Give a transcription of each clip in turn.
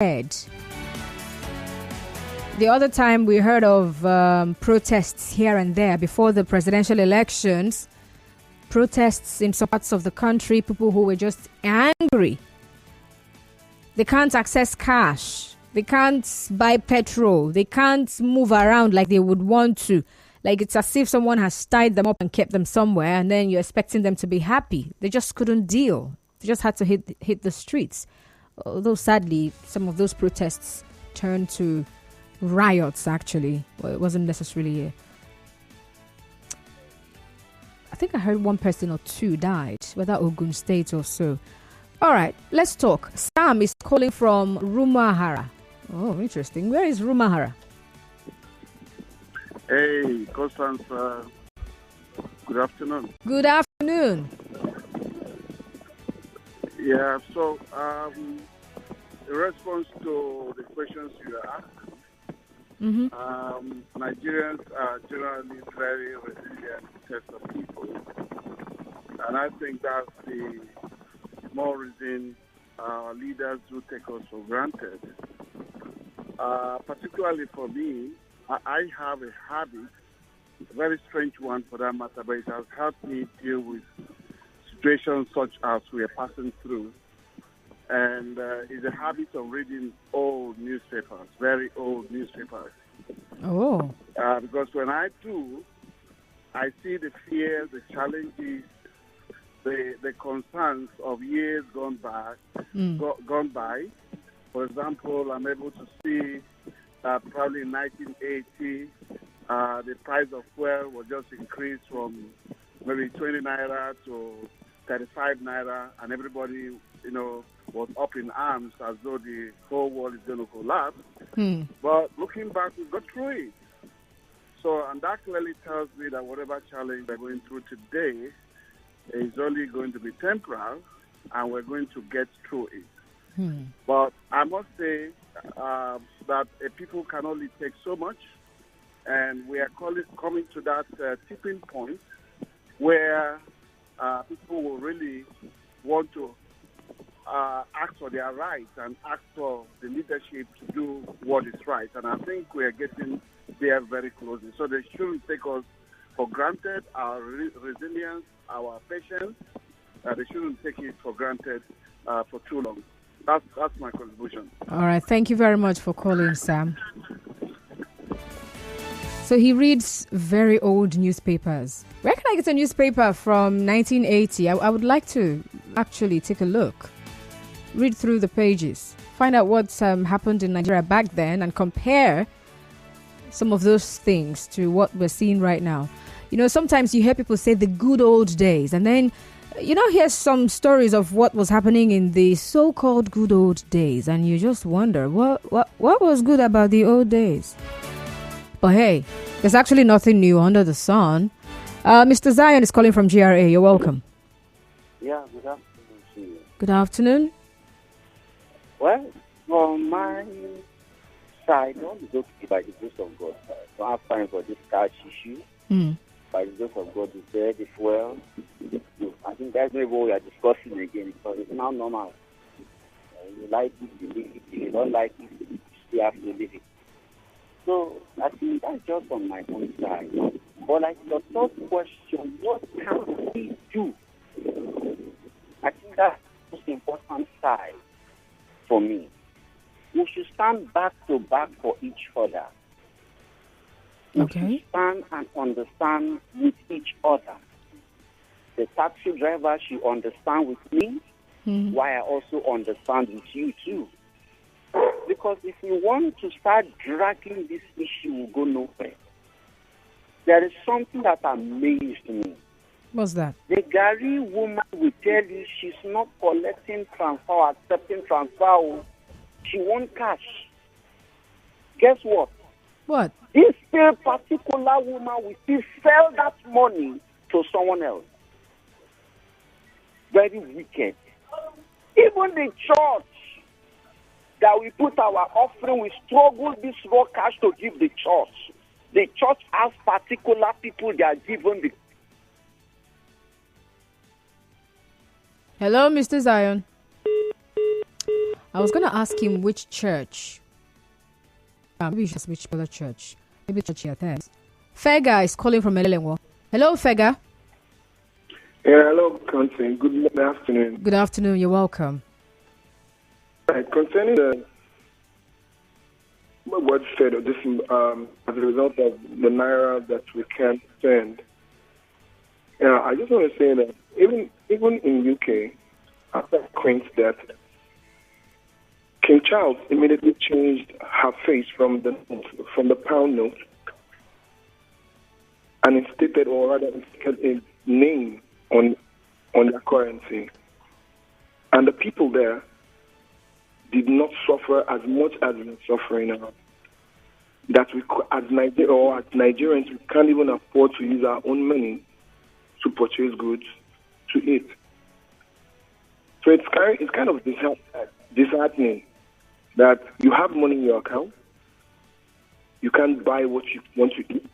head. The other time we heard of protests here and there before the presidential elections, protests in some parts of the country, people who were just angry. They can't access cash. They can't buy petrol. They can't move around like they would want to. Like it's as if someone has tied them up and kept them somewhere and then you're expecting them to be happy. They just couldn't deal. They just had to hit the streets. Although sadly, some of those protests turned to riots actually. Well, it wasn't necessarily I think I heard one person or two died, whether Ogun State or so. All right, let's talk. Sam is calling from Rumahara. Oh, interesting. Where is Rumahara? Hey, Constance. Good afternoon. Good afternoon. Yeah, so in response to the questions you asked, Nigerians are generally very resilient sets of people. And I think that's the more reason leaders do take us for granted. Particularly for me, I have a habit, a very strange one for that matter, but it has helped me deal with situations such as we are passing through. And it's a habit of reading old newspapers, very old newspapers. Oh. Because when I do, I see the fears, the challenges, the concerns of years gone by. For example, I'm able to see probably in 1980, the price of fuel was just increased from maybe 20 naira to 35 naira, and everybody, was up in arms as though the whole world is going to collapse. But looking back, we got through it. So, and that clearly tells me that whatever challenge we're going through today is only going to be temporal, and we're going to get through it. But I must say that people can only take so much, and we are coming to that tipping point where people will really want to ask for their rights and ask for the leadership to do what is right. And I think we are getting there very closely. So they shouldn't take us for granted, our resilience, our patience. They shouldn't take it for granted for too long. That's my contribution. All right. Thank you very much for calling, Sam. So he reads very old newspapers. Where can I get a newspaper from 1980? I would like to actually take a look. Read through the pages. Find out what's happened in Nigeria back then and compare some of those things to what we're seeing right now. Sometimes you hear people say the good old days, and then here's some stories of what was happening in the so-called good old days, and you just wonder what was good about the old days. But hey, there's actually nothing new under the sun. Mr. Zion is calling from GRA. You're welcome. Yeah, good afternoon to you. Good afternoon. Well, from my side, all is okay by the grace of God. Don't have time for this cash issue. By the grace of God, is there, the fuel. I think that's maybe what we are discussing again, because it's now normal. You like it, you leave it. If you don't like it, you still have to leave it. So I think that's just on my own side. But like your third question, what can we do? I think that's the most important side for me. We should stand back to back for each other. Okay. We should stand and understand with each other. The taxi driver should understand with me, while I also understand with you too. Because if we want to start dragging this issue, we'll go nowhere. There is something that amazed me. What's that? The Gary woman will tell you she's not collecting transfer or accepting transfer. She wants cash. Guess what? What? This particular woman will still sell that money to someone else. Very wicked. Even the church that we put our offering, we struggle this raw cash to give the church. The church has particular people they are given the... Hello, Mr. Zion. I was going to ask him which church. Maybe just which other church. Maybe church he attends. Fega is calling from Elelenwo. Hello, Fega. Yeah, hello, Constance. Good afternoon. Good afternoon. You're welcome. Concerning what you said, this as a result of the naira that we can't spend. Yeah, I just want to say that even in UK, after Queen's death, King Charles immediately changed her face from the pound note and instated, or rather instated, a name on their currency, and the people there did not suffer as much as we're suffering now. That we, as Nigerians, we can't even afford to use our own money to purchase goods to eat. So it's kind of disheartening that you have money in your account, you can't buy what you want to eat.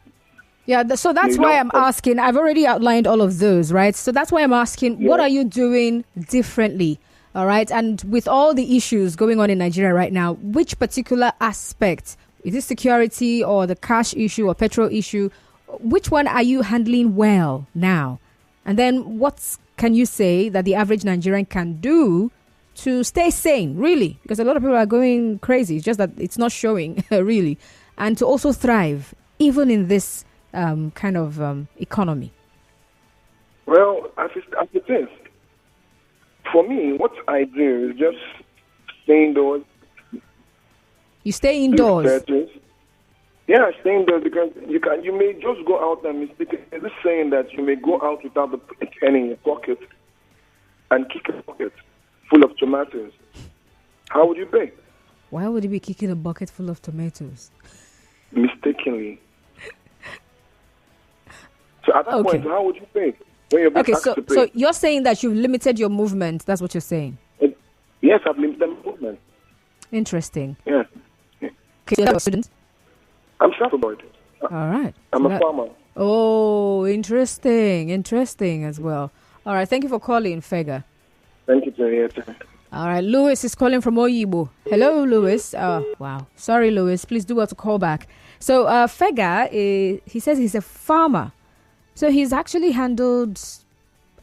Yeah, so that's why I'm asking. I've already outlined all of those, right? So that's why I'm asking, what are you doing differently? All right. And with all the issues going on in Nigeria right now, which particular aspect, is it security or the cash issue or petrol issue? Which one are you handling well now? And then what can you say that the average Nigerian can do to stay sane, really? Because a lot of people are going crazy. It's just that it's not showing, really. And to also thrive, even in this kind of economy. Well, as it is, for me, what I do is just stay indoors. You stay indoors? Yeah, stay indoors because you may just go out and mistakenly. This saying that you may go out without the penny in your pocket and kick a bucket full of tomatoes. How would you pay? Why would you be kicking a bucket full of tomatoes? Mistakenly. So at that point, how would you pay? So you're saying that you've limited your movement. That's what you're saying? Yes, I've limited my movement. Interesting. Yeah. Okay, you're a student? I'm self-employed. All right. I'm a farmer. Oh, interesting as well. All right, thank you for calling, Fega. Thank you, Jerry. All right, Lewis is calling from Oyibo. Hello, Lewis. Wow. Sorry, Lewis. Please do well to call back. So, Fega, he says he's a farmer. So he's actually handled...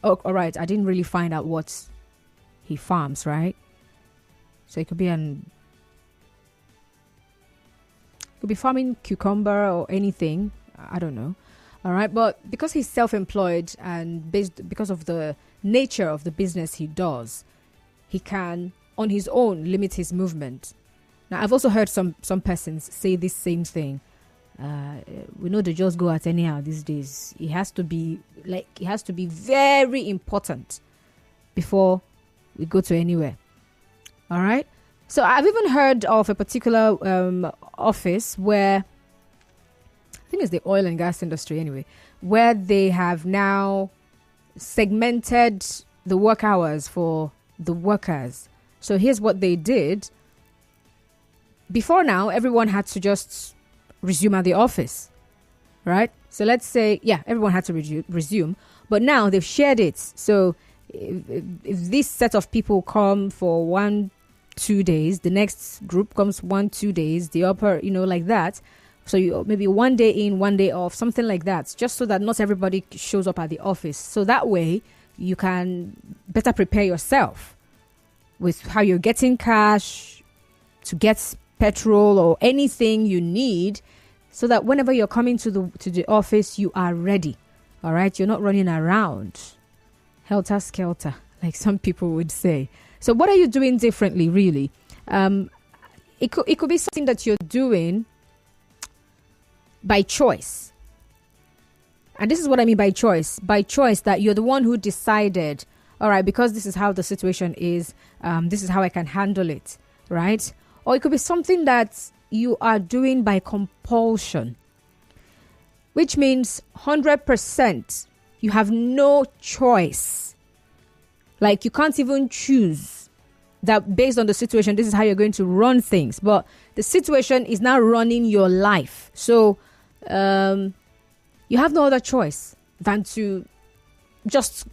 Oh, all right. I didn't really find out what he farms, right? So it could be farming cucumber or anything. I don't know. All right. But because he's self-employed and because of the nature of the business he does, he can, on his own, limit his movement. Now, I've also heard some persons say this same thing. We know they just go out anyhow these days. It has to be very important before we go to anywhere. All right. So I've even heard of a particular office where, I think it's the oil and gas industry anyway, where they have now segmented the work hours for the workers. So here's what they did. Before now, everyone had to just resume at the office, right? So let's say, everyone had to resume, but now they've shared it. So if this set of people come for 1-2 days, the next group comes 1-2 days, the upper, like that. So you maybe 1 day in, 1 day off, something like that, just so that not everybody shows up at the office. So that way you can better prepare yourself with how you're getting cash to get petrol or anything you need, so that whenever you're coming to the office, you are ready. All right, you're not running around helter skelter like some people would say. So what are you doing differently, really? It could be something that you're doing by choice. And this is what I mean by choice. By choice, that you're the one who decided, all right, because this is how the situation is, this is how I can handle it, right? Or it could be something that you are doing by compulsion, which means 100% you have no choice. Like, you can't even choose that based on the situation, this is how you're going to run things. But the situation is now running your life. So you have no other choice than to just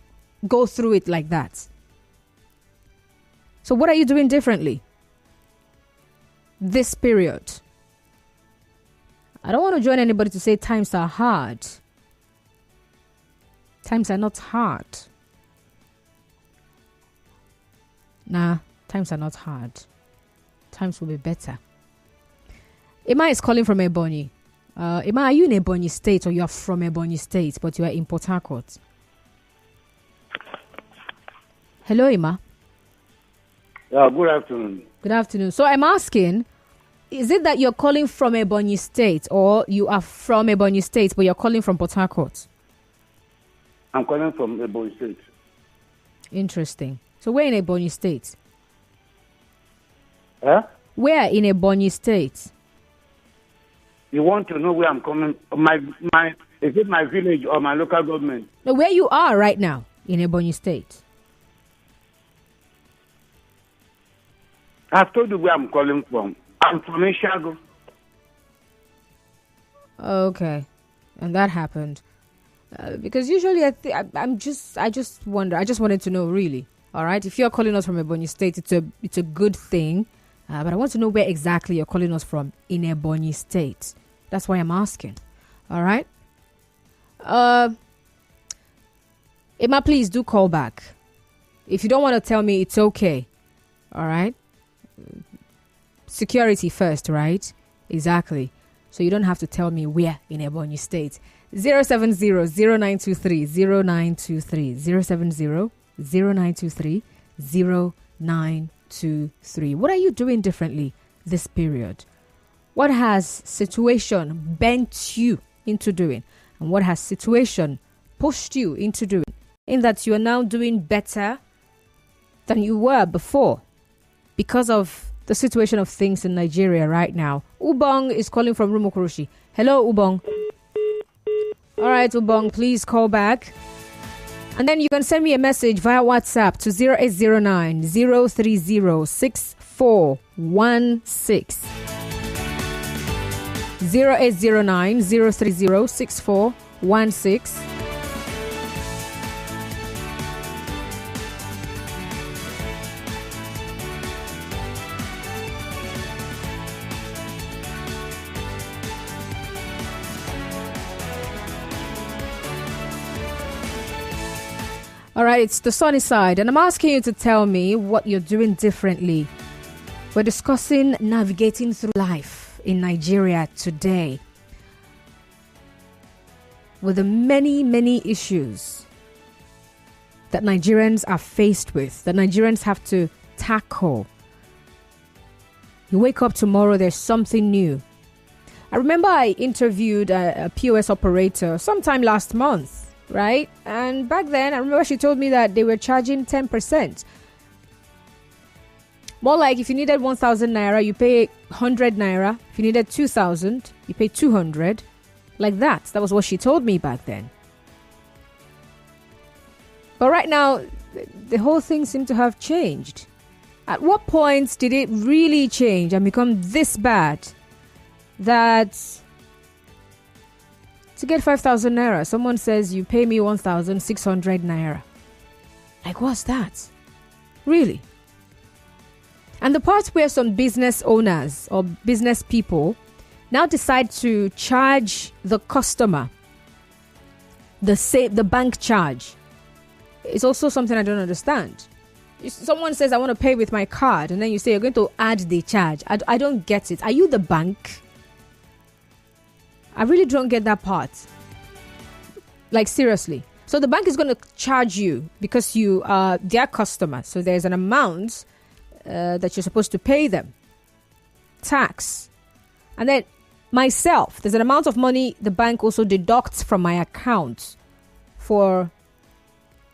go through it like that. So what are you doing differently? this period? I don't want to join anybody to say times are hard. Times are not hard. Nah, times are not hard. Times will be better. Emma is calling from Ebonyi. Emma, are you in Ebonyi State or you are from Ebonyi State, but you are in Port Harcourt? Hello, Emma. Yeah, good afternoon. Good afternoon. So I'm asking, is it that you're calling from Ebonyi State or you are from Ebonyi State, but you're calling from Port Harcourt? I'm calling from Ebonyi State. Interesting. So where in Ebonyi State? Huh? Where in Ebonyi State? You want to know where I'm coming? Is it my village or my local government? No, where you are right now in Ebonyi State. I've told you where I'm calling from. I'm from Ishago. Okay, and that happened because usually I just wonder. I just wanted to know, really. All right, if you're calling us from Ebonyi State, it's a good thing, but I want to know where exactly you're calling us from in Ebonyi State. That's why I'm asking. All right. Emma, please do call back. If you don't want to tell me, it's okay. All right. Security first, right? Exactly. So you don't have to tell me where in Ebonyi State. 070-0923-0923. 070-0923-0923. What are you doing differently this period? What has situation bent you into doing? And what has situation pushed you into doing? In that you are now doing better than you were before because of the situation of things in Nigeria right now. Ubong is calling from Rumokoroshi. Hello, Ubong. All right, Ubong, please call back. And then you can send me a message via WhatsApp to 0809 030 6416. 0809 030 6416. All right, it's the sunny side, and I'm asking you to tell me what you're doing differently. We're discussing navigating through life in Nigeria today with the many, many issues that Nigerians are faced with, that Nigerians have to tackle. You wake up tomorrow, there's something new. I remember I interviewed a POS operator sometime last month. Right? And back then, I remember she told me that they were charging 10%. More like if you needed 1,000 naira, you pay 100 naira. If you needed 2,000, you pay 200. Like that. That was what she told me back then. But right now, the whole thing seemed to have changed. At what point did it really change and become this bad that to get 5,000 naira, someone says you pay me 1,600 naira? Like, what's that? Really? And the part where some business owners or business people now decide to charge the customer the bank charge is also something I don't understand. Someone says, I want to pay with my card, and then you say you're going to add the charge. I don't get it. Are you the bank? I really don't get that part. Like, seriously. So the bank is going to charge you because you are their customer. So there's an amount that you're supposed to pay them. Tax. And then myself, there's an amount of money the bank also deducts from my account for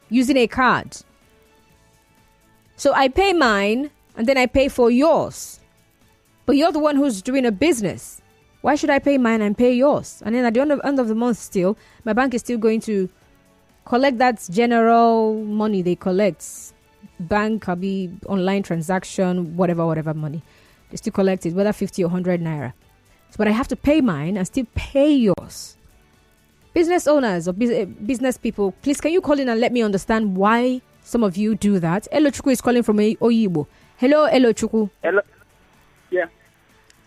using a card. So I pay mine and then I pay for yours. But you're the one who's doing a business. Why should I pay mine and pay yours? And then at the end of the month still, my bank is still going to collect that general money they collect. Bank, be online transaction, whatever money. They still collect it, whether 50 or 100 naira. So, but I have to pay mine and still pay yours. Business owners or business people, please can you call in and let me understand why some of you do that? Elo Chuku is calling from Oyibo. Hello, Elo Chuku. Hello. Yeah.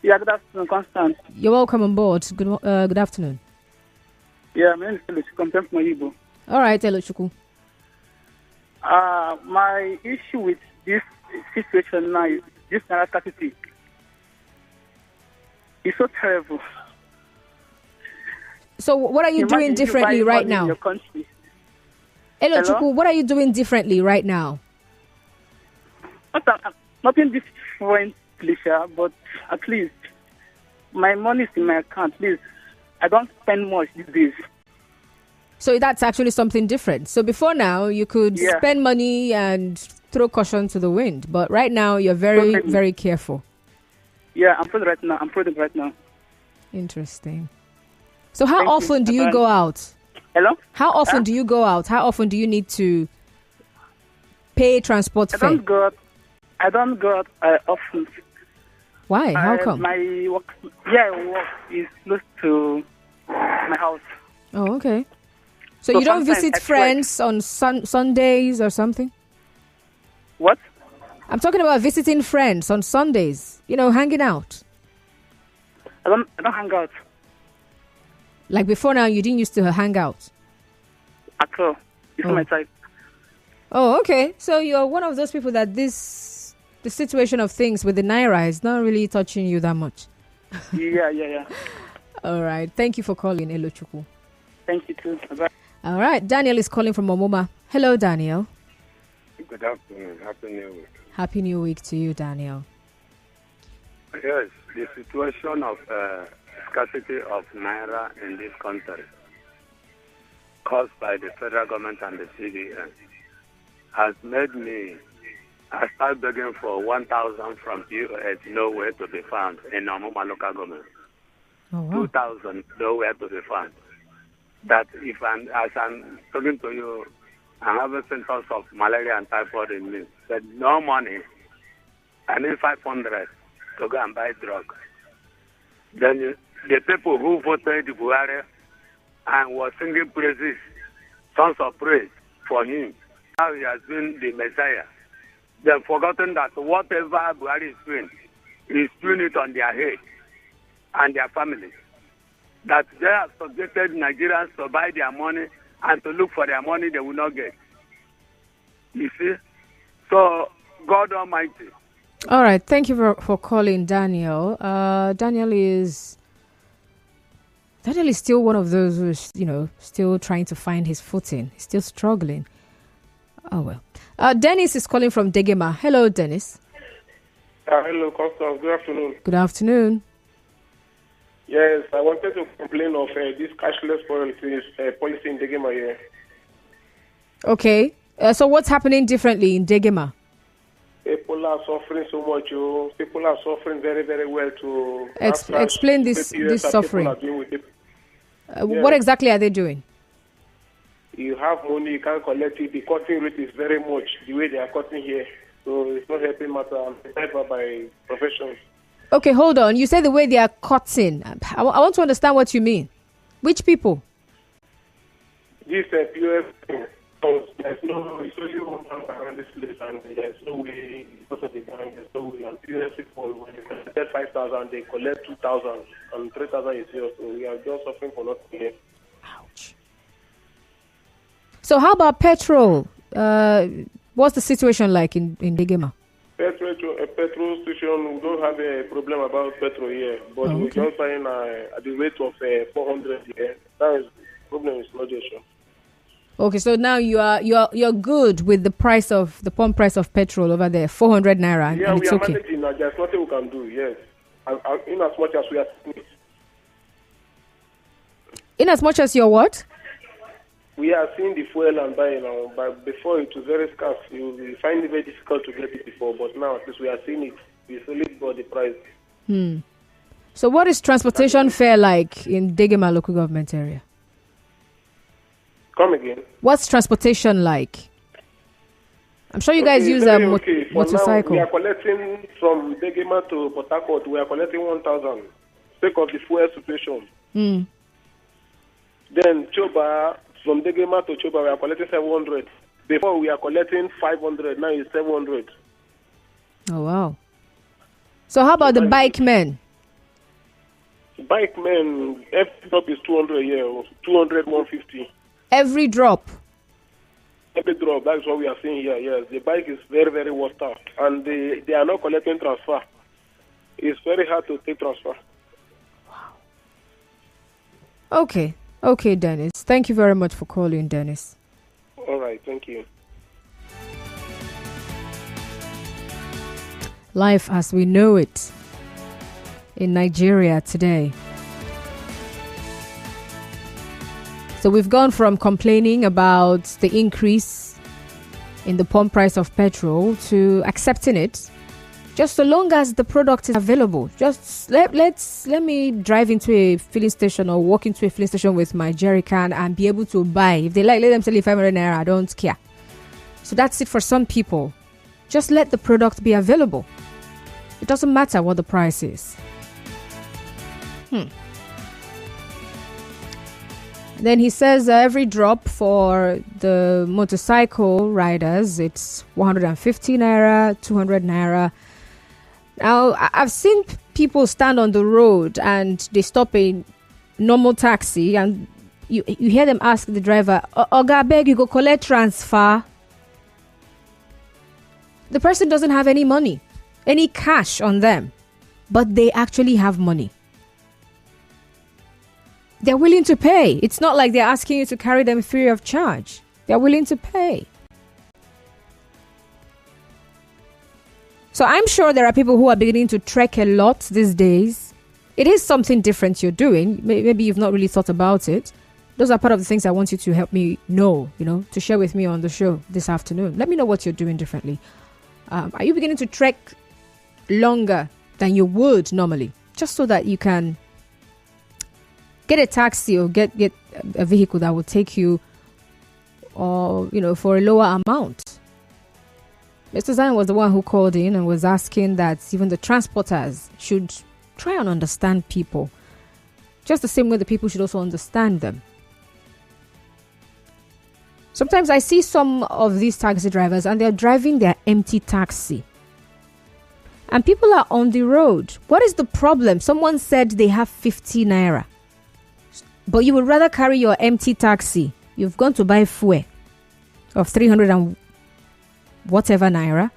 Yeah, good afternoon, Constant. You're welcome on board. Good afternoon. Yeah, my name is Elochukwu. I'm from Igbo. All right, Elochukwu. My issue with this situation now is this naira scarcity. It's so terrible. So what are you doing differently right now? In your country. Elochukwu, what are you doing differently right now? Nothing different, Felicia, but at least my money is in my account. Please, I don't spend much these days. So that's actually something different. So before now, you could spend money and throw caution to the wind. But right now, you're very, very careful. Yeah, I'm prudent right now. Interesting. So how often do you go out? Hello? How often do you go out? How often do you need to pay transport fare? I don't go out often. Why? How come? My work is close to my house. Oh, okay. So you don't visit friends on Sundays or something? What? I'm talking about visiting friends on Sundays. Hanging out. I don't hang out. Like before now, you didn't used to hang out? At all. It's not my type. Oh, okay. So you're one of those people that the situation of things with the Naira is not really touching you that much. Yeah. All right. Thank you for calling, Elochukwu. Thank you too. Bye. All right. Daniel is calling from Omoma. Hello, Daniel. Good afternoon. Happy New Week. Happy New Week to you, Daniel. Yes, the situation of scarcity of Naira in this country caused by the federal government and the CBN has made me start begging for 1,000 from POS nowhere to be found in Omoma local government. Oh, wow. 2,000 nowhere to be found. That as I'm talking to you, I have a symptoms of malaria and typhoid in me. But no money. I need 500 to go and buy drugs. Then the people who voted Buhari and were singing praises, songs of praise for him, now he has been the Messiah. They've forgotten that whatever Buhari is doing, he's doing it on their head and their families. That they have subjected Nigerians to buy their money and to look for their money they will not get. You see? So, God Almighty. All right. Thank you for calling, Daniel. Daniel is still one of those who's, still trying to find his footing. He's still struggling. Oh, well. Dennis is calling from Degema. Hello, Dennis. Hello, Constance. Good afternoon. Good afternoon. Yes, I wanted to complain of this cashless policy in Degema here. Okay. So what's happening differently in Degema? People are suffering so much. People are suffering very, very well to... Explain this suffering. What exactly are they doing? You have money, you can't collect it. The cutting rate is very much the way they are cutting here. So it's not helping matter. I'm prepared by profession. Okay, hold on. You say the way they are cutting. I want to understand what you mean. Which people? This POS thing. There's no... It's only one bank around this place and there's no way, because of the bank, there's no way. And POS people, when they collect 5,000, they collect 2,000 and 3,000 is yours. So we are just suffering for nothing here. Ouch. So how about petrol? What's the situation like in Degema? Petrol station, we don't have a problem about petrol here, but we're just buying at the rate of 400 here. That is the problem is sluggish. Okay, so now you're good with the pump price of petrol over there, 400 naira, yeah, and it's okay. Yeah, we are managing. There's nothing we can do. Yes, in as much as we are seeing it. In as much as you're what? We are seeing the fuel and buying now, but before it was very scarce. You find it very difficult to get it before, but now at least we are seeing it. We solely got the price. So what is transportation fare like in Degema local government area? Come again. What's transportation like? I'm sure you guys use a motorcycle. Now we are collecting from Degema to Port Harcourt. We are collecting 1,000 sake of the fuel situation. Then Choba, from Degema to Choba, we are collecting 700. Before we are collecting 500. Now it's 700. Oh wow! So how about the bike men? Bike, man, every drop is 200 a year, 200, 150. Every drop? Every drop, that's what we are seeing here, yes. The bike is very, very washed out, and they are not collecting transfer. It's very hard to take transfer. Okay. Okay, Dennis. Thank you very much for calling, Dennis. All right, thank you. Life as we know it in Nigeria today. So we've gone from complaining about the increase in the pump price of petrol to accepting it. Just so long as the product is available. Just let me drive into a filling station or walk into a filling station with my jerry can and be able to buy. If they like, let them sell it 500 naira. I don't care. So that's it for some people. Just let the product be available. It doesn't matter what the price is. Then he says every drop for the motorcycle riders, it's 150 naira, 200 naira. Now, I've seen people stand on the road and they stop a normal taxi and you hear them ask the driver, Oga, beg you go collect transfer. The person doesn't have any money, any cash on them, but they actually have money. They're willing to pay. It's not like they're asking you to carry them free of charge. They're willing to pay. So I'm sure there are people who are beginning to trek a lot these days. It is something different you're doing. Maybe you've not really thought about it. Those are part of the things I want you to help me know, to share with me on the show this afternoon. Let me know what you're doing differently. Are you beginning to trek longer than you would normally? Just so that you can get a taxi or get a vehicle that will take you or, for a lower amount. Mr. Zion was the one who called in and was asking that even the transporters should try and understand people. Just the same way the people should also understand them. Sometimes I see some of these taxi drivers and they're driving their empty taxi. And people are on the road. What is the problem? Someone said they have 50 naira. But you would rather carry your empty taxi. You've gone to buy fuel of 300 and whatever naira.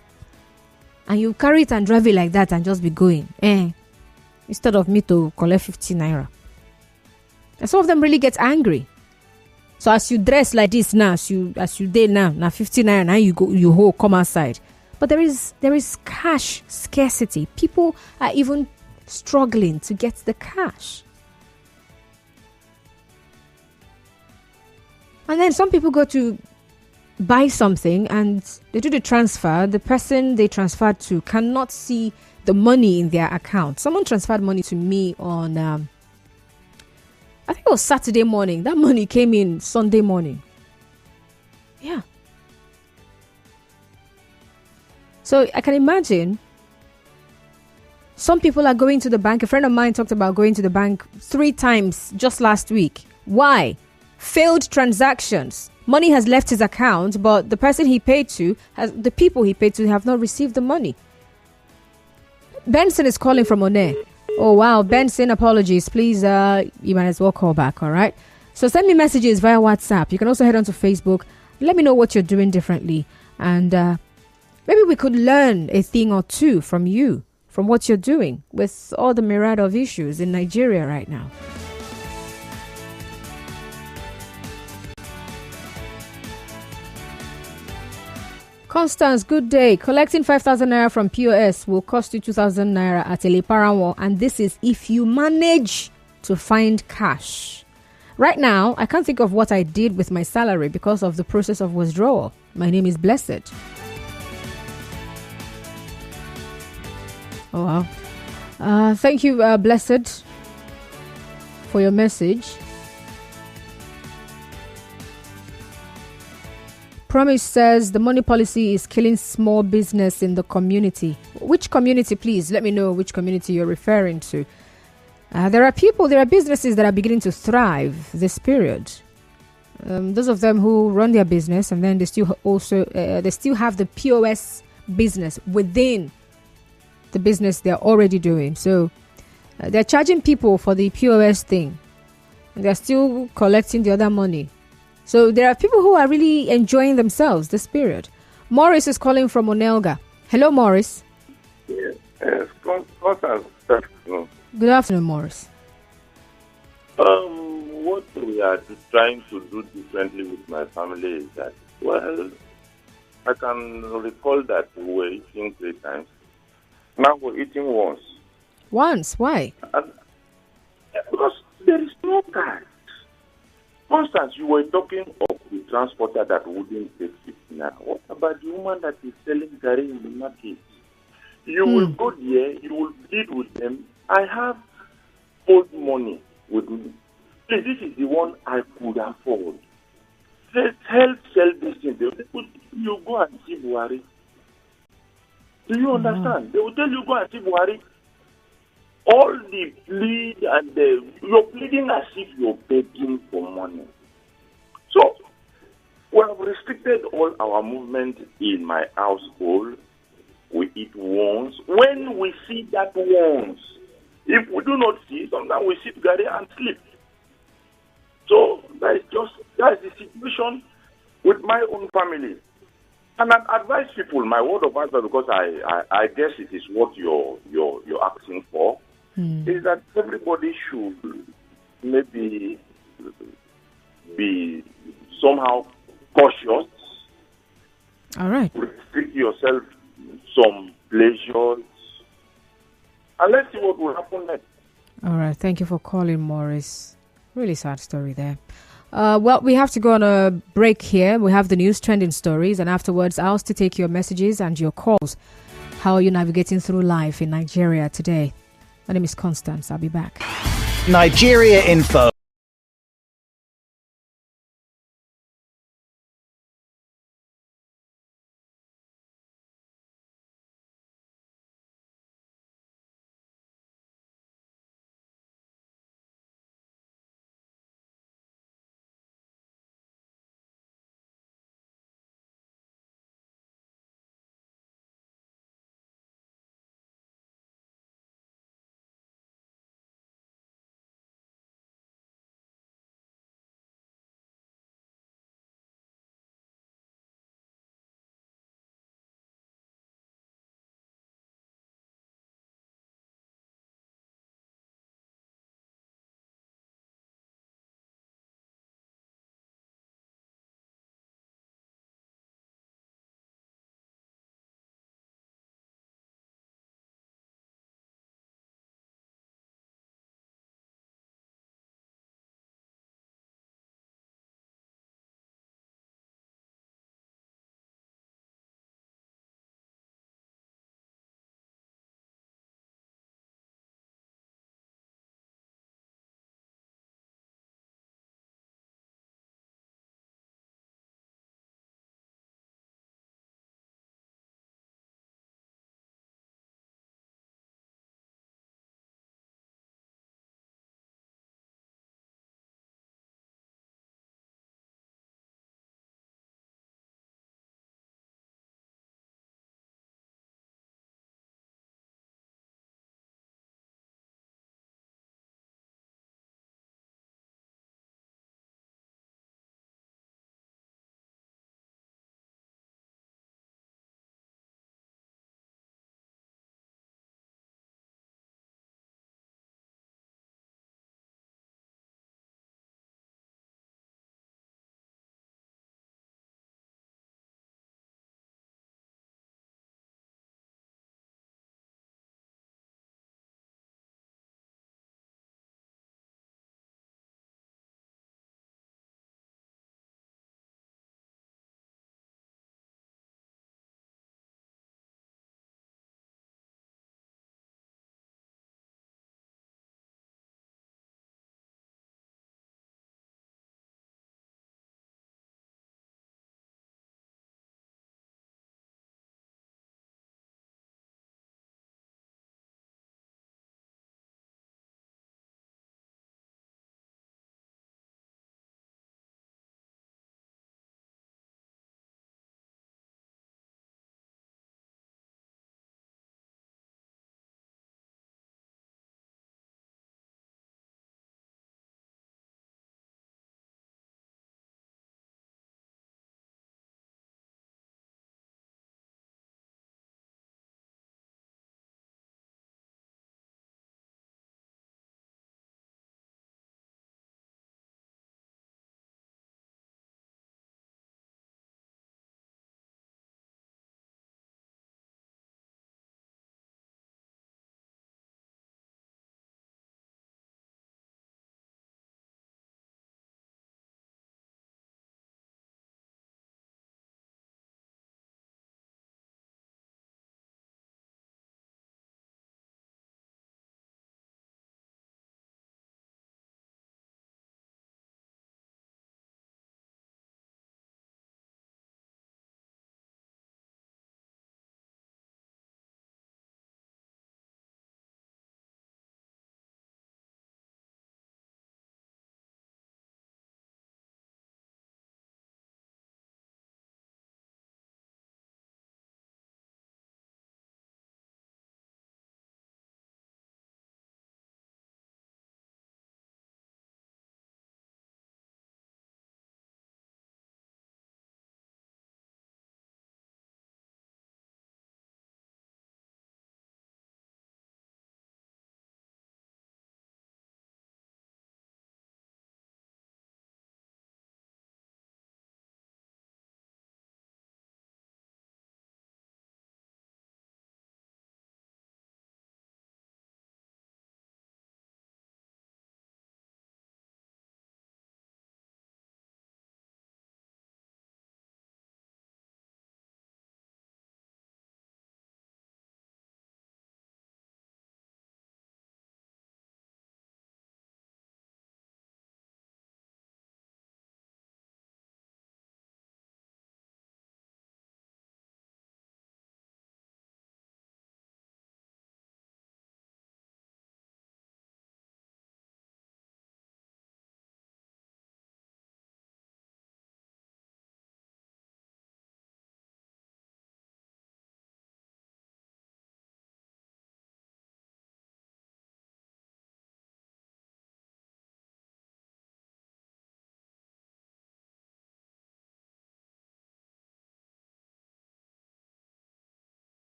And you carry it and drive it like that and just be going. Instead of me to collect 50 naira. And some of them really get angry. So as you dress like this now, as you did now 50 naira, now you come outside. But there is cash scarcity. People are even struggling to get the cash. And then some people go to buy something and they do the transfer. The person they transferred to cannot see the money in their account. Someone transferred money to me on, I think it was Saturday morning. That money came in Sunday morning. Yeah. So I can imagine some people are going to the bank. A friend of mine talked about going to the bank 3 times just last week. Why? Failed transactions. Money has left his account, but the person he paid to, the people he paid to have not received the money. Benson is calling from One. Oh, wow. Benson, apologies. Please, you might as well call back, all right? So send me messages via WhatsApp. You can also head on to Facebook. Let me know what you're doing differently. And maybe we could learn a thing or two from you, from what you're doing with all the myriad of issues in Nigeria right now. Constance, good day. Collecting 5,000 naira from POS will cost you 2,000 naira at Eleparanwo, and this is if you manage to find cash. Right now, I can't think of what I did with my salary because of the process of withdrawal. My name is Blessed. Oh, wow. Thank you, Blessed, for your message. Promise says the money policy is killing small business in the community. Which community, please? Let me know which community you're referring to. There are businesses that are beginning to thrive this period. Those of them who run their business and then they still have the POS business within the business they're already doing. So They're charging people for the POS thing. And they're still collecting the other money. So there are people who are really enjoying themselves this period. Morris is calling from Onelga. Hello, Morris. Yes. Good afternoon, Morris. What we are trying to do differently with my family is that, well, I can recall that we were eating 3 times. Now we're eating once. Once? Why? Because there is no cash. Constance, you were talking of the transporter that wouldn't take it now. What about the woman that is selling curry in the market? You will go there, you will plead with them. I have old money with me. Please, this is the one I could afford. Let's help sell this thing. You go and see Buhari. Do you understand? They will tell you go and see Buhari. All the plead and you're pleading as if you're begging for money. So, we have restricted all our movement in my household. We eat once. When we see that once, if we do not see, sometimes we sit together and sleep. So that's the situation with my own family. And I advise people, my word of advice, because I guess it is what you're asking for, is that everybody should maybe be somehow cautious. All right. Restrict yourself some pleasures. And let's see what will happen next. All right. Thank you for calling, Morris. Really sad story there. Well, we have to go on a break here. We have the news, trending stories, and afterwards I'll still take your messages and your calls. How are you navigating through life in Nigeria today? My name is Constance. I'll be back. Nigeria Info.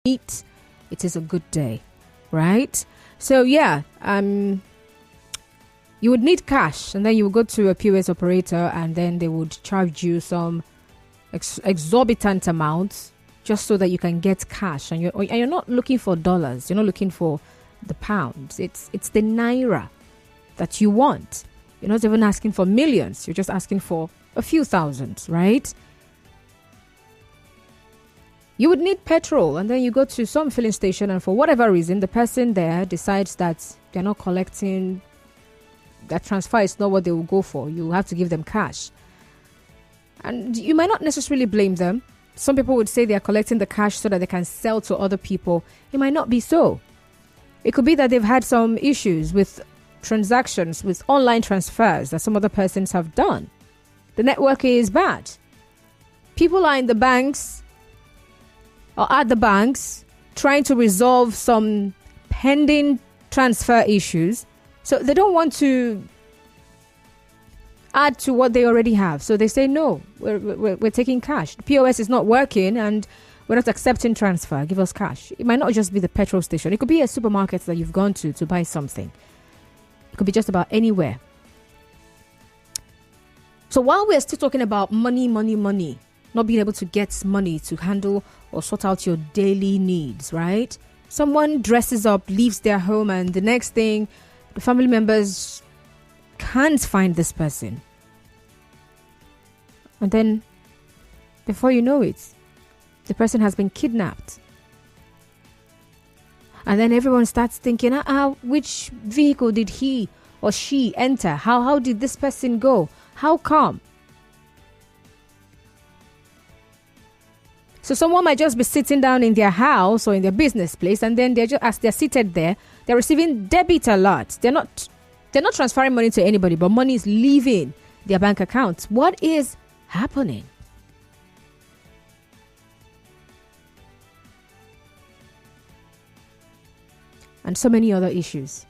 meet, it is a good day, right? So yeah, you would need cash, and then you would go to a POS operator, and then they would charge you some exorbitant amounts just so that you can get cash, and you're not looking for dollars, you're not looking for the pounds. It's the naira that you want. You're not even asking for millions, you're just asking for a few thousands, right? You would need petrol, and then you go to some filling station, and for whatever reason the person there decides that they're not collecting, that transfer is not what they will go for. You have to give them cash, and you might not necessarily blame them. Some people would say they are collecting the cash so that they can sell to other people. It might not be so. It could be that they've had some issues with transactions, with online transfers that some other persons have done. The network is bad. People are in the banks or at the banks trying to resolve some pending transfer issues. So they don't want to add to what they already have. So they say, no, we're taking cash. The POS is not working and we're not accepting transfer. Give us cash. It might not just be the petrol station. It could be a supermarket that you've gone to buy something. It could be just about anywhere. So while we're still talking about money, not being able to get money to handle or sort out your daily needs, right? Someone dresses up, leaves their home, and the next thing, the family members can't find this person. And then, before you know it, the person has been kidnapped. And then everyone starts thinking, which vehicle did he or she enter? How did this person go? How come? So someone might just be sitting down in their house or in their business place, and then they're just, as they're seated there, they're receiving debit alerts. They're not transferring money to anybody, but money is leaving their bank accounts. What is happening? And so many other issues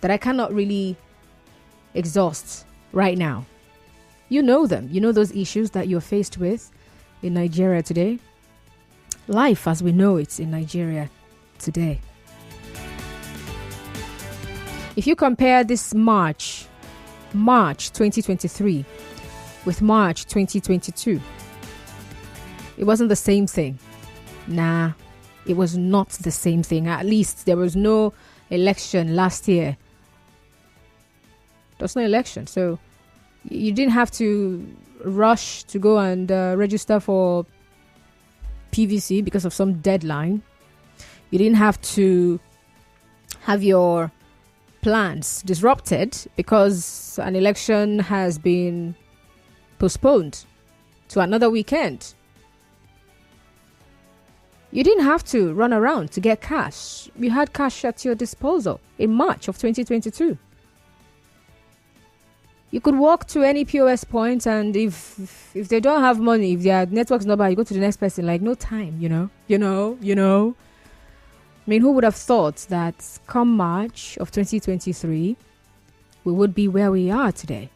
that I cannot really exhaust right now. You know them. You know those issues that you're faced with in Nigeria today. Life as we know it in Nigeria today. If you compare this March 2023 with March 2022, it wasn't the same thing. Nah, it was not the same thing. At least there was no election last year. There was no election, so you didn't have to rush to go and register for PVC because of some deadline. You didn't have to have your plans disrupted because an election has been postponed to another weekend. You didn't have to run around to get cash. You had cash at your disposal in March of 2022. You could walk to any POS point, and if they don't have money, if their network's not bad, you go to the next person, like no time, you know. I mean, who would have thought that come March of 2023, we would be where we are today?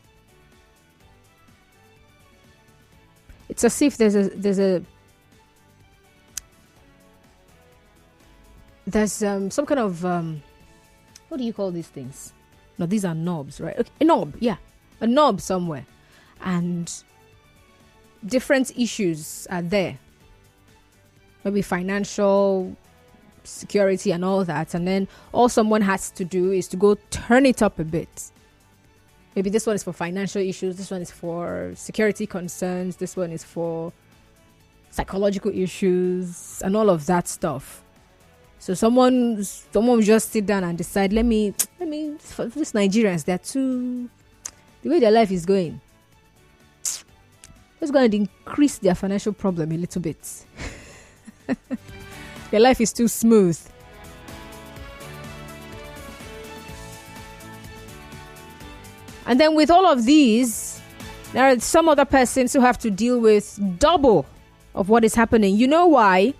It's as if there's some kind of what do you call these things? No, these are knobs, right? Okay, a knob, yeah. A knob somewhere, and different issues are there, maybe financial security and all that, and then all someone has to do is to go turn it up a bit. Maybe this one is for financial issues, this one is for security concerns, this one is for psychological issues and all of that stuff. So someone will just sit down and decide, let me for these Nigerians, they're too, the way their life is going, let's go and increase their financial problem a little bit. Their life is too smooth. And then with all of these, there are some other persons who have to deal with double of what is happening. You know why?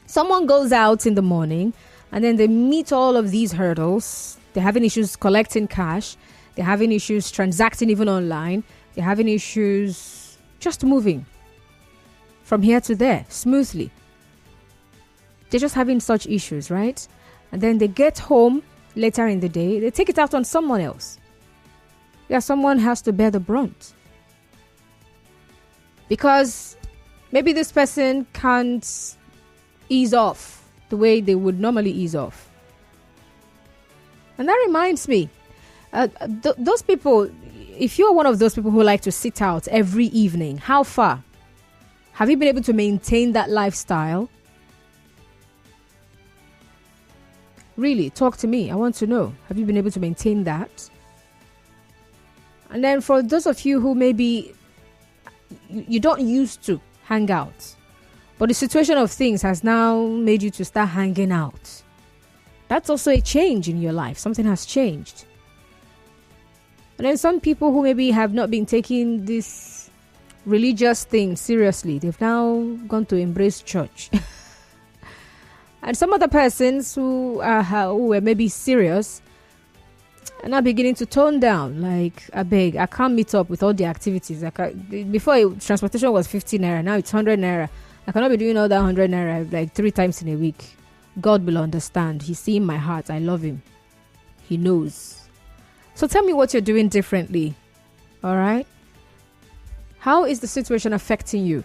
Someone goes out in the morning and then they meet all of these hurdles. They're having issues collecting cash. They're having issues transacting even online. They're having issues just moving from here to there smoothly. they're just having such issues, right? And then they get home later in the day, they take it out on someone else. Yeah, someone has to bear the brunt. Because maybe this person can't ease off the way they would normally ease off. And that reminds me, those people, if you're one of those people who like to sit out every evening, how far? Have you been able to maintain that lifestyle? Really, talk to me. I want to know. Have you been able to maintain that? And then for those of you who maybe you don't used to hang out, but the situation of things has now made you to start hanging out. That's also a change in your life. Something has changed. And then some people who maybe have not been taking this religious thing seriously, they've now gone to embrace church. And some other persons who were maybe serious are now beginning to tone down. Like, I beg, I can't meet up with all the activities. Before, transportation was 50 naira, now it's 100 naira. I cannot be doing all that 100 naira like 3 times in a week. God will understand. He's seeing my heart. I love him. He knows. So tell me what you're doing differently. All right? How is the situation affecting you?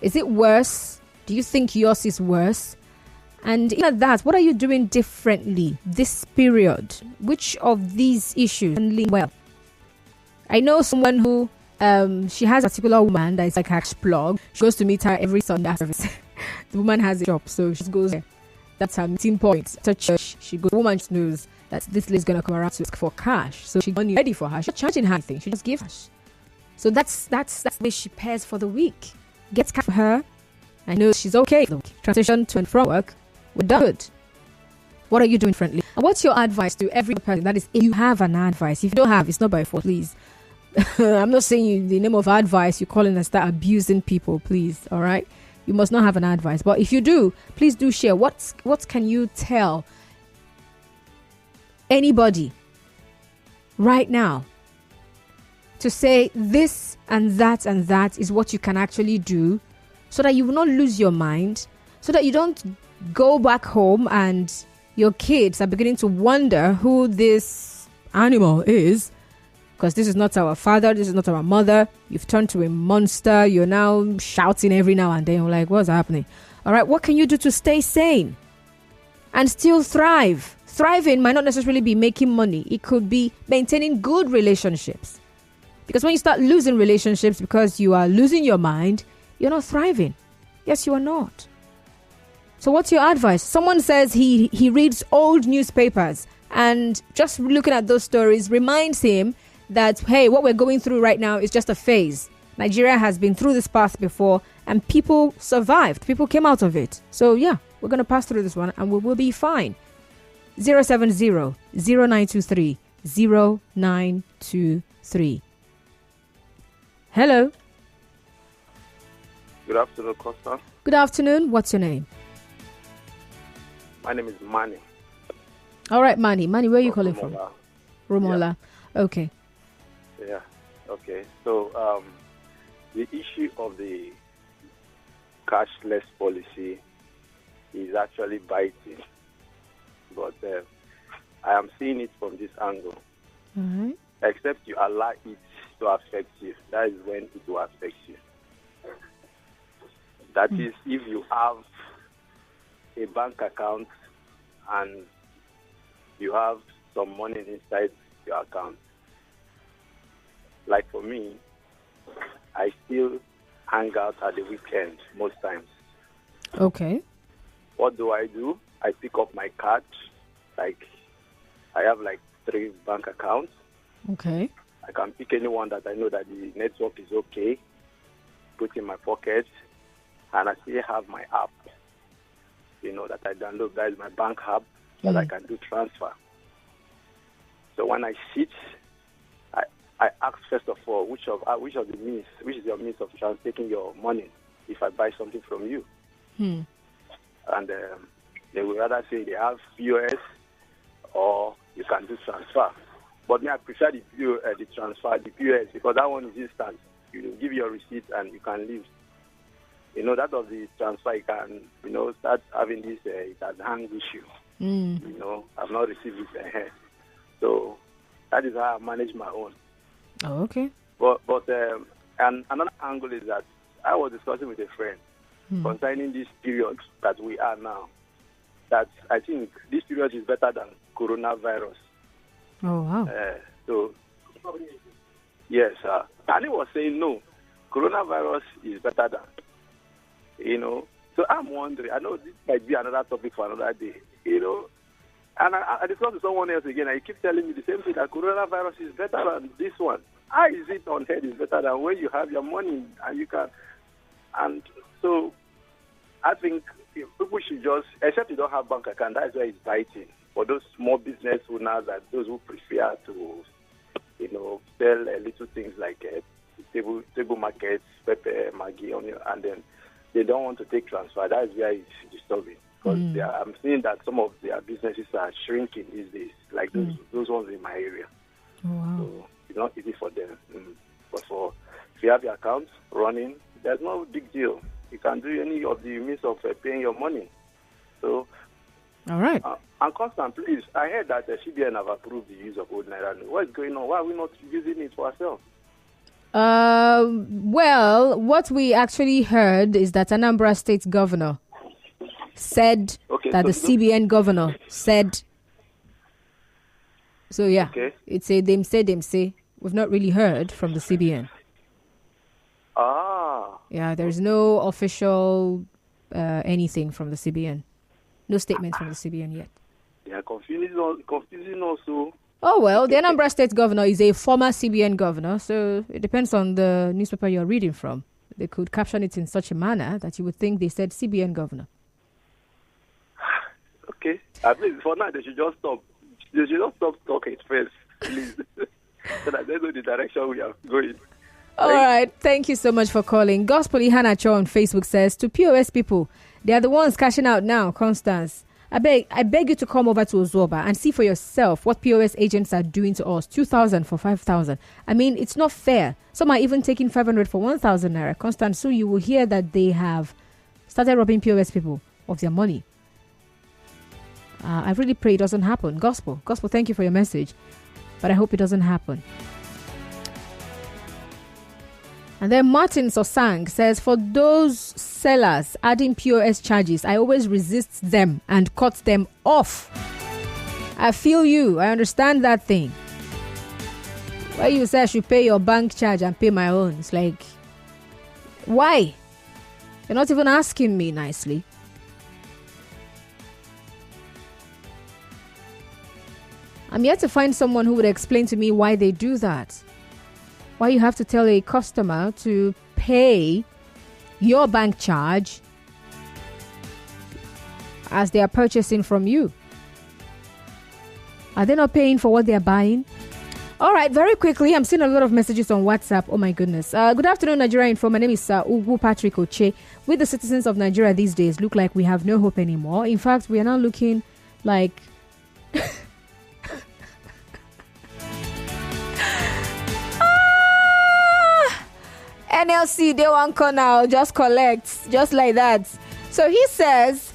Is it worse? Do you think yours is worse? And in that, what are you doing differently this period? Which of these issues handling well? I know someone who she has a particular woman that is like her plug. She goes to meet her every Sunday service. The woman has a job, so she goes there. That's her meeting point. At church, she goes. The woman knows that this lady's gonna come around to ask for cash, so she's only ready for her. She's not charging her anything. She just gives cash. So that's the way she pays for the week. Gets cash for her. I know she's okay. Transition to and from work, we're done. Good. What are you doing differently? And what's your advice to every person? That is, if you have an advice. If you don't have, it's not by fault, please. I'm not saying you, in the name of advice, you call in and start abusing people, please. All right? You must not have an advice. But if you do, please do share. What can you tell anybody right now to say this and that is what you can actually do, so that you will not lose your mind, so that you don't go back home and your kids are beginning to wonder who this animal is, because this is not our father, this is not our mother. You've turned to a monster. You're now shouting every now and then. You're like, what's happening? All right, what can you do to stay sane and still thrive? Thriving might not necessarily be making money. It could be maintaining good relationships. Because when you start losing relationships because you are losing your mind, you're not thriving. Yes, you are not. So what's your advice? Someone says he reads old newspapers, and just looking at those stories reminds him that, hey, what we're going through right now is just a phase. Nigeria has been through this path before, and people survived. People came out of it. So yeah, we're going to pass through this one and we will be fine. 070-0923-0923. Hello. Good afternoon, Costa. Good afternoon. What's your name? My name is Manny. All right, Manny. Manny, where are you calling from? Romola. Yeah. Okay. Yeah. Okay. So, the issue of the cashless policy is actually biting, but I am seeing it from this angle. All right. Except you allow it to affect you. That is when it will affect you. That is, if you have a bank account and you have some money inside your account. Like for me, I still hang out at the weekend most times. Okay. What do? I pick up my card. Like, I have like 3 bank accounts. Okay. I can pick any one that I know that the network is okay, put in my pocket, and I still have my app, that I download. That is my bank app that I can do transfer. So when I sit, I ask first of all, which is your means of taking your money if I buy something from you? And they will rather say they have POS or you can do transfer. But me, I prefer the transfer, the POS, because that one is instant. You give your receipt and you can leave. that of the transfer, you can, start having this hang issue. I've not received it ahead. So that is how I manage my own. Oh, okay. But and another angle is that I was discussing with a friend concerning this period that we are now, that I think this period is better than coronavirus. Oh, wow. Yes, and he was saying, no, coronavirus is better than, So I'm wondering, I know this might be another topic for another day, And I discussed with someone else again, and he keeps telling me the same thing, that coronavirus is better than this one. How is it on head is better than when you have your money and you can? And so I think people should just, except you don't have bank account, that's why it's biting. For those small business owners and those who prefer to, sell little things like table markets, pepper, Maggi, onion, and then they don't want to take transfer. That's where it's disturbing. Because I'm seeing that some of their businesses are shrinking these days, like those ones in my area. Oh, wow. So it's not easy for them. But if you have your accounts running, there's no big deal. You can do any of the means of paying your money. So, all right. And Constant, please, I heard that the CBN have approved the use of old Naira. What is going on? Why are we not using it for ourselves? Well, what we actually heard is that Anambra State Governor said that the CBN governor said. So yeah, it's a them say. We've not really heard from the CBN. Yeah, there's no official anything from the CBN. No statement from the CBN yet. They are confusing also. Oh, well, the Anambra State Governor is a former CBN governor, so it depends on the newspaper you're reading from. They could caption it in such a manner that you would think they said CBN governor. Okay. At least for now, they should just stop. They should just stop talking first, please. So that they know the direction we are going. All right. Thank you so much for calling. Gospel Ihanacho on Facebook says, to POS people, they are the ones cashing out now, Constance. I beg you to come over to Ozoba and see for yourself what POS agents are doing to us. 2,000 for 5,000. I mean, it's not fair. Some are even taking 500 for 1,000 naira. Constance, so you will hear that they have started robbing POS people of their money. I really pray it doesn't happen. Gospel, thank you for your message, but I hope it doesn't happen. And then Martin Sosang says, for those sellers adding POS charges, I always resist them and cut them off. I feel you. I understand that thing. Why you say I should pay your bank charge and pay my own? It's like, why? You're not even asking me nicely. I'm yet to find someone who would explain to me why they do that. Why you have to tell a customer to pay your bank charge as they are purchasing from you. Are they not paying for what they are buying? All right, very quickly, I'm seeing a lot of messages on WhatsApp. Oh my goodness. Good afternoon, Nigeria Info. My name is Ugu Patrick Oche. With the citizens of Nigeria these days, look like we have no hope anymore. In fact, we are now looking like... NLC, they won't call now, just collect, just like that. So he says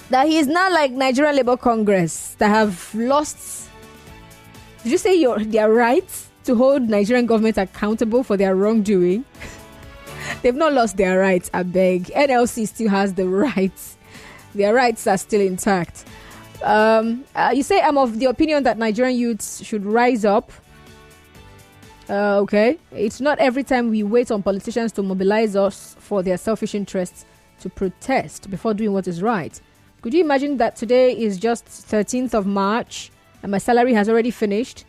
that he is not like Nigerian Labour Congress that have lost, did you say their rights to hold Nigerian government accountable for their wrongdoing? They've not lost their rights, I beg. NLC still has the rights. Their rights are still intact. You say I'm of the opinion that Nigerian youths should rise up. Okay. It's not every time we wait on politicians to mobilize us for their selfish interests to protest before doing what is right. Could you imagine that today is just 13th of March and my salary has already finished?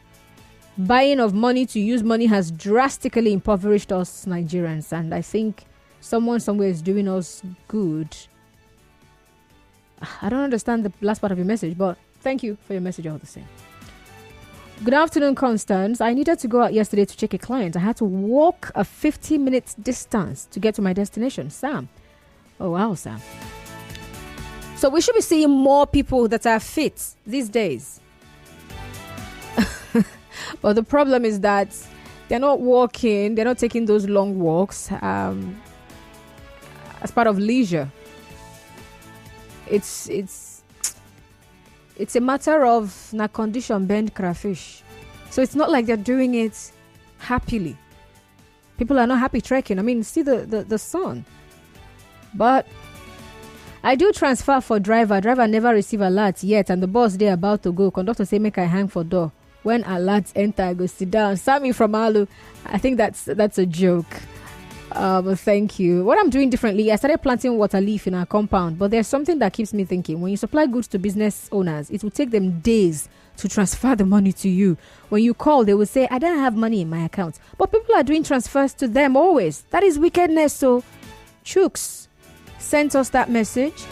Buying of money to use money has drastically impoverished us Nigerians, and I think someone somewhere is doing us good. I don't understand the last part of your message, but thank you for your message all the same. Good afternoon, Constance. I needed to go out yesterday to check a client. I had to walk a 50-minute distance to get to my destination. Sam. Oh, wow, Sam. So we should be seeing more people that are fit these days. But the problem is that they're not walking. They're not taking those long walks. as part of leisure. It's a matter of na condition bend crayfish. So it's not like they're doing it happily. People are not happy trekking. I mean, see the sun. But I do transfer for driver. Driver never receive alert yet, and the boss they about to go. Conductor say make I hang for door. When alerts enter, I go sit down. Sammy from Alu. I think that's a joke. But thank you. What I'm doing differently, I started planting water leaf in our compound, but there's something that keeps me thinking. When you supply goods to business owners, it will take them days to transfer the money to you. When you call, they will say, I don't have money in my account. But people are doing transfers to them always. That is wickedness. So, Chooks sent us that message.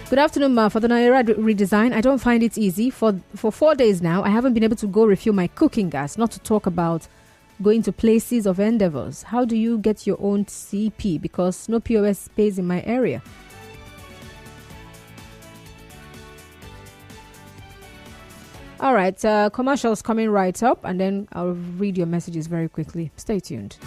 Good afternoon, Ma. For the Naira redesign, I don't find it easy. For 4 days now, I haven't been able to go refuel my cooking gas, not to talk about going to places of endeavors. How do you get your own CP? Because no POS space in my area. All right, commercials coming right up, and then I'll read your messages very quickly. Stay tuned.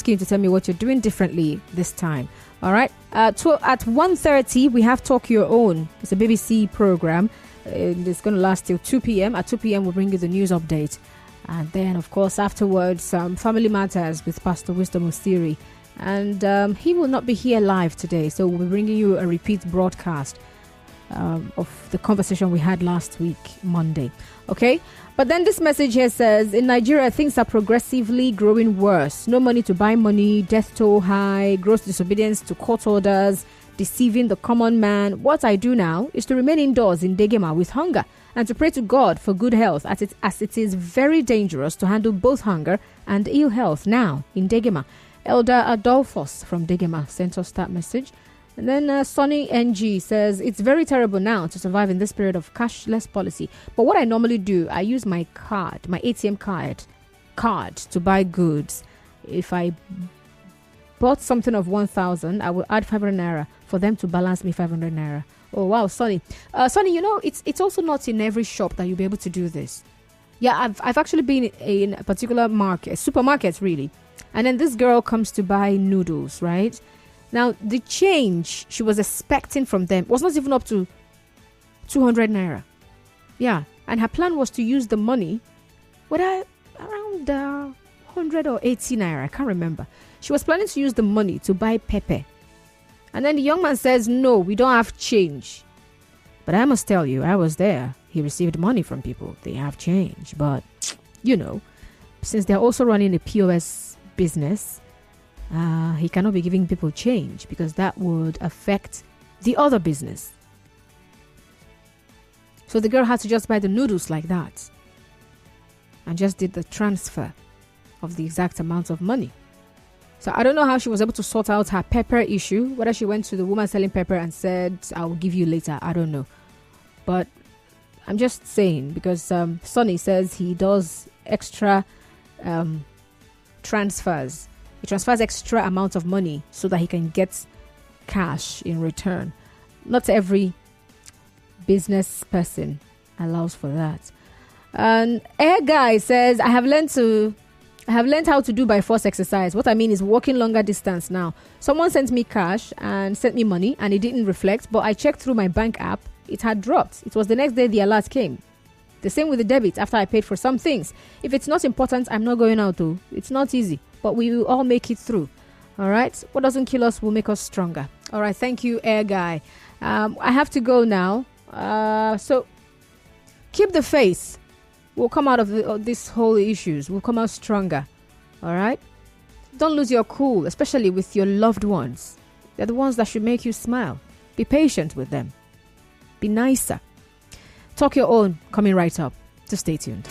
To tell me what you're doing differently this time. All right. At 1:30 we have Talk Your Own. It's a BBC program. It's going to last till 2 p.m. At 2 p.m. we'll bring you the news update, and then of course afterwards Family Matters with Pastor Wisdom Osiri, and he will not be here live today, so we'll be bringing you a repeat broadcast of the conversation we had last week, Monday. Okay. But then this message here says, in Nigeria, things are progressively growing worse. No money to buy money, death toll high, gross disobedience to court orders, deceiving the common man. What I do now is to remain indoors in Degema with hunger and to pray to God for good health, as it is very dangerous to handle both hunger and ill health now in Degema. Elder Adolphus from Degema sent us that message. And then Sonny NG says, it's very terrible now to survive in this period of cashless policy. But what I normally do, I use my card, my ATM card to buy goods. If I bought something of 1,000, I will add 500 naira for them to balance me 500 naira. Oh, wow, Sonny. Sonny, you know, it's also not in every shop that you'll be able to do this. Yeah, I've actually been in a particular market, supermarket really. And then this girl comes to buy noodles, right? Now, the change she was expecting from them was not even up to 200 naira. Yeah, and her plan was to use the money around 100 or 80 naira. I can't remember. She was planning to use the money to buy pepper. And then the young man says, no, we don't have change. But I must tell you, I was there. He received money from people. They have change. But, you know, since they're also running a POS business, he cannot be giving people change because that would affect the other business. So the girl had to just buy the noodles like that and just did the transfer of the exact amount of money. So I don't know how she was able to sort out her pepper issue, whether she went to the woman selling pepper and said, I will give you later. I don't know. But I'm just saying, because Sonny says he does extra transfers. He transfers extra amount of money so that he can get cash in return. Not every business person allows for that. Air Guy says, I have learned how to do by force exercise. What I mean is walking longer distance now. Someone sent me cash and sent me money and it didn't reflect, but I checked through my bank app. It had dropped. It was the next day the alert came. The same with the debit after I paid for some things. If it's not important, I'm not going out though. It's not easy, but we will all make it through. All right. What doesn't kill us will make us stronger. All right. Thank you, Air Guy. I have to go now. So keep the faith. We'll come out of these whole issues. We'll come out stronger. All right. Don't lose your cool, especially with your loved ones. They're the ones that should make you smile. Be patient with them. Be nicer. Talk your own coming right up. So stay tuned.